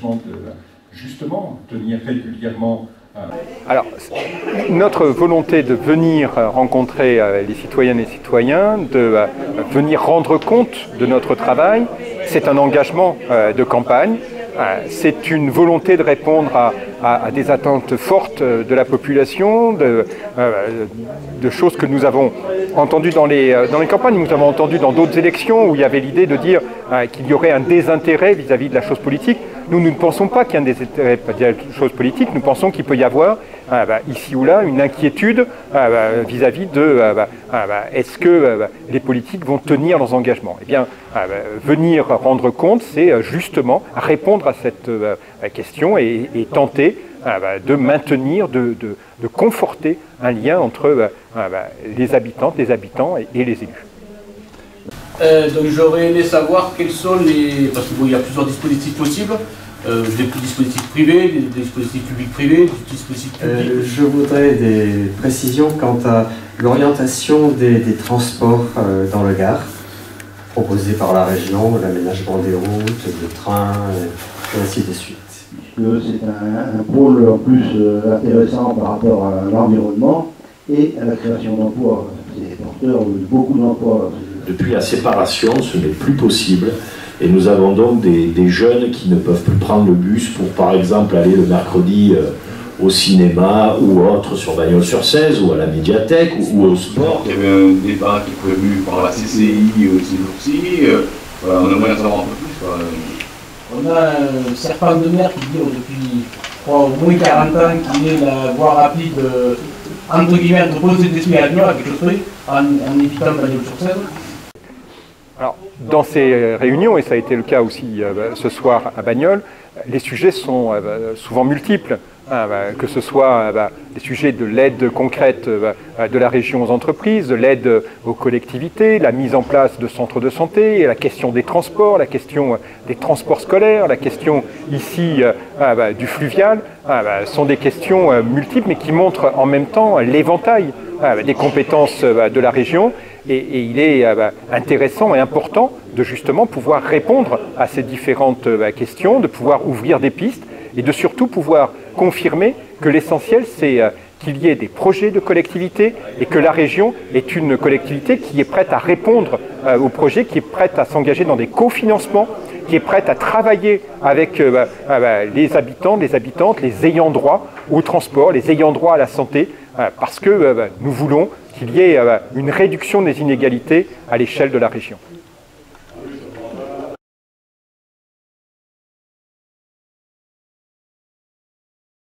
l'engagement de justement tenir régulièrement. Alors, notre volonté de venir rencontrer les citoyennes et citoyens, de venir rendre compte de notre travail, c'est un engagement de campagne. C'est une volonté de répondre à des attentes fortes de la population, de choses que nous avons entendues dans les campagnes, nous avons entendu dans d'autres élections où il y avait l'idée de dire qu'il y aurait un désintérêt vis-à-vis de la chose politique. Nous ne pensons pas qu'il y a un désintérêt vis-à-vis de la chose politique, nous pensons qu'il peut y avoir ici ou là une inquiétude vis-à-vis de est-ce que les politiques vont tenir leurs engagements. Eh bien, venir rendre compte, c'est justement répondre à cette question et tenter de maintenir, de conforter un lien entre les habitantes, les habitants et les élus. Donc j'aurais aimé savoir quels sont les... Parce qu'il y a plusieurs dispositifs possibles, des dispositifs privés, des dispositifs publics-privés, des dispositifs publics. Je voudrais des précisions quant à l'orientation des transports dans le Gard, proposés par la région, l'aménagement des routes, des trains, et ainsi de suite. C'est un pôle en plus intéressant par rapport à l'environnement et à la création d'emplois. C'est porteur de beaucoup d'emplois. Depuis la séparation, ce n'est plus possible. Et nous avons donc des jeunes qui ne peuvent plus prendre le bus pour, par exemple, aller le mercredi au cinéma ou autre sur Bagnols-sur-Cèze ou à la médiathèque ou au sport. Il y avait un débat qui est prévu par la CCI ces jours-ci. Voilà, on aimerait en savoir un peu plus. Quoi. On a un serpent de mer qui dure depuis au moins 40 ans, qui est la voie rapide entre guillemets entre Ponce d'Esprit et Avignon, à quelque chose près, en évitant Bagnols-sur-Cèze. Alors, dans ces réunions, et ça a été le cas aussi ce soir à Bagnols, les sujets sont souvent multiples, que ce soit les sujets de l'aide concrète de la région aux entreprises, de l'aide aux collectivités, la mise en place de centres de santé, la question des transports, la question des transports scolaires, la question ici du fluvial, sont des questions multiples mais qui montrent en même temps l'éventail des compétences de la région. Et il est intéressant et important de justement pouvoir répondre à ces différentes questions, de pouvoir ouvrir des pistes et de surtout pouvoir confirmer que l'essentiel c'est qu'il y ait des projets de collectivité et que la région est une collectivité qui est prête à répondre aux projets, qui est prête à s'engager dans des cofinancements, qui est prête à travailler avec les habitants, les habitantes, les ayants droit au transport, les ayants droit à la santé, parce que nous voulons qu'il y ait une réduction des inégalités à l'échelle de la région.